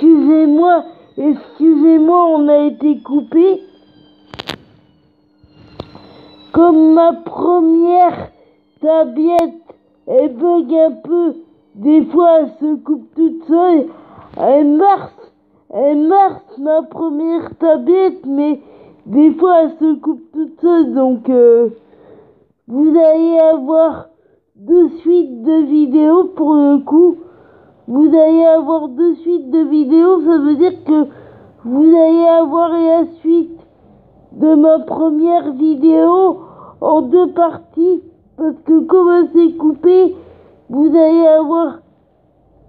excusez-moi, on a été coupé. Comme ma première tablette, elle bug un peu, des fois elle se coupe toute seule. Elle marche ma première tablette, mais des fois elle se coupe toute seule, donc vous allez avoir deux suites de vidéos pour le coup. Vous allez avoir deux suites de vidéos, ça veut dire que vous allez avoir la suite de ma première vidéo en deux parties, parce que comme elle s'est coupée, vous allez avoir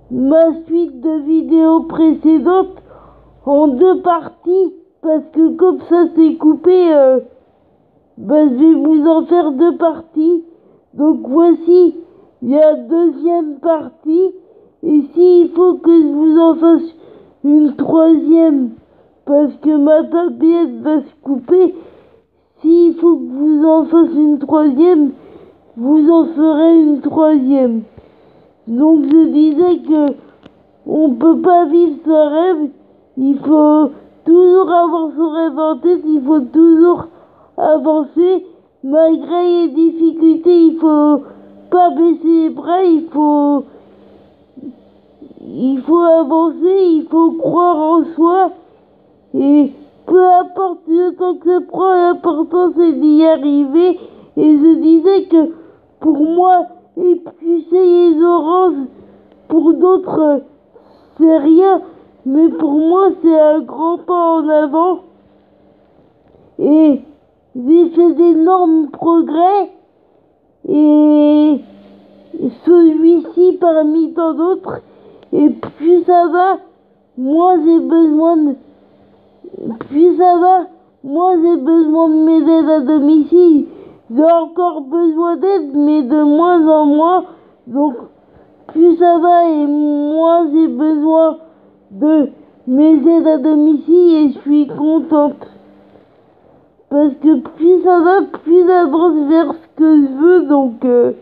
ma suite de vidéos précédentes en deux parties, parce que comme ça s'est coupé, je vais vous en faire deux parties. Donc voici la deuxième partie. Et s'il faut que je vous en fasse une troisième, parce que ma tablette va se couper, s'il faut que vous en fasse une troisième, vous en ferez une troisième. Donc je disais que on peut pas vivre son rêve, il faut toujours avoir son rêve en tête, il faut toujours avancer, malgré les difficultés, il faut pas baisser les bras, il faut avancer, il faut croire en soi, et peu importe le temps que ça prend, l'important c'est d'y arriver. Et je disais que pour moi, éplucher les oranges, pour d'autres c'est rien, mais pour moi c'est un grand pas en avant. Et j'ai fait d'énormes progrès, et celui-ci parmi tant d'autres. Et plus ça va, moins j'ai besoin de mes aides à domicile. J'ai encore besoin d'aide, mais de moins en moins. Donc plus ça va et moins j'ai besoin de mes aides à domicile, et je suis contente. Parce que plus ça va, plus j'avance vers ce que je veux, donc je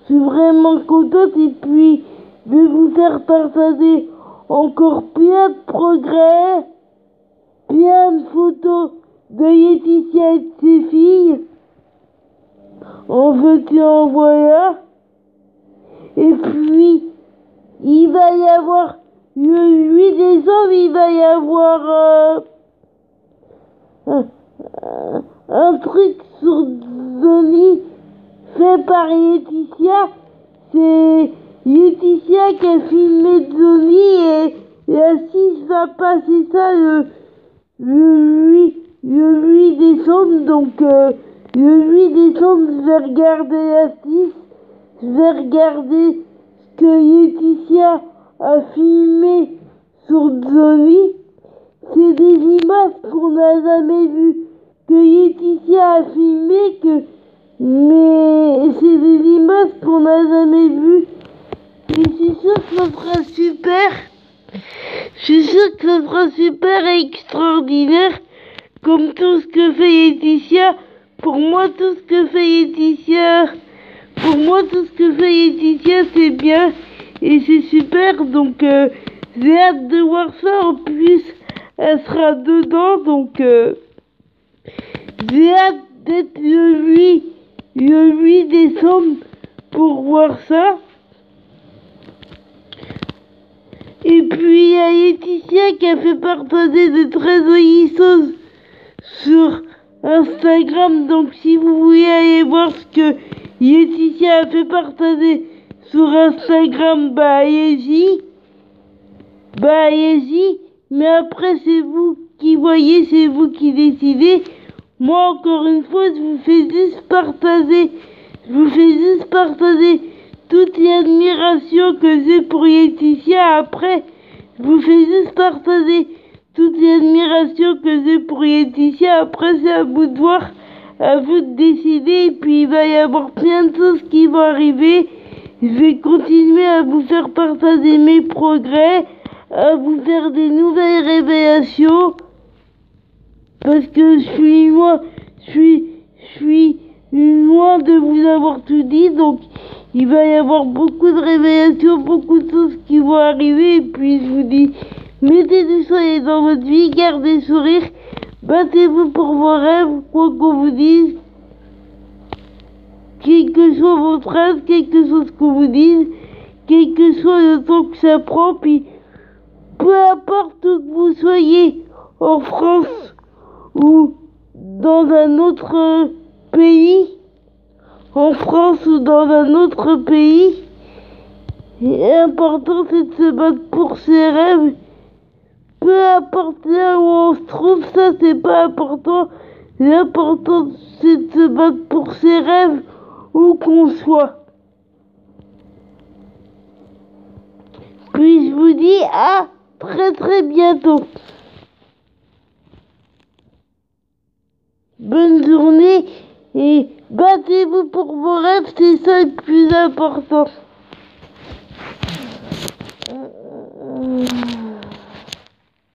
suis vraiment contente. Et puis je vais vous faire partager encore plein de progrès, plein de photos de Laetitia et de ses filles, en veux-tu en voilà. Et puis il va y avoir le 8 décembre, il va y avoir un truc sur Zoni fait par Laetitia. C'est Laetitia qui a filmé Zoni, et la 6 va passer ça le 8 décembre. Donc le 8 décembre, je vais regarder la 6, je vais regarder ce que Laetitia a filmé sur Zoni. C'est des images qu'on n'a jamais vues, que Laetitia a filmé, mais c'est des images qu'on n'a jamais vues. Et je suis sûre que ça sera super. Je suis sûre que ça sera super et extraordinaire, comme tout ce que fait Laetitia. Pour moi, tout ce que fait Laetitia, c'est bien et c'est super. Donc j'ai hâte de voir ça. En plus, elle sera dedans, donc j'ai hâte d'être le 8 décembre pour voir ça. Et puis il y a Laetitia qui a fait partager de très jolies choses sur Instagram, donc si vous voulez aller voir ce que Laetitia a fait partager sur Instagram, allez-y. Mais après c'est vous qui voyez, c'est vous qui décidez. Moi encore une fois, je vous fais juste partager toute l'admiration que j'ai pour Laetitia. Après, je vous fais juste partager toute l'admiration que j'ai pour Laetitia. Après, c'est à vous de voir, à vous de décider. Et puis il va y avoir plein de choses qui vont arriver. Je vais continuer à vous faire partager mes progrès, à vous faire des nouvelles révélations, parce que je suis loin de vous avoir tout dit. Donc il va y avoir beaucoup de révélations, beaucoup de choses qui vont arriver. Et puis je vous dis, mettez du soleil dans votre vie, gardez sourire, battez-vous pour vos rêves, quoi qu'on vous dise. Quelle que soit votre phrase, quel que soit ce qu'on vous dise, quel que soit le temps que ça prend, puis peu importe où que vous soyez, en France ou dans un autre pays, en France ou dans un autre pays, l'important c'est de se battre pour ses rêves. Peu importe là où on se trouve, ça c'est pas important. L'important c'est de se battre pour ses rêves où qu'on soit. Puis je vous dis à très très bientôt. Bonne journée et battez-vous pour vos rêves, c'est ça le plus important.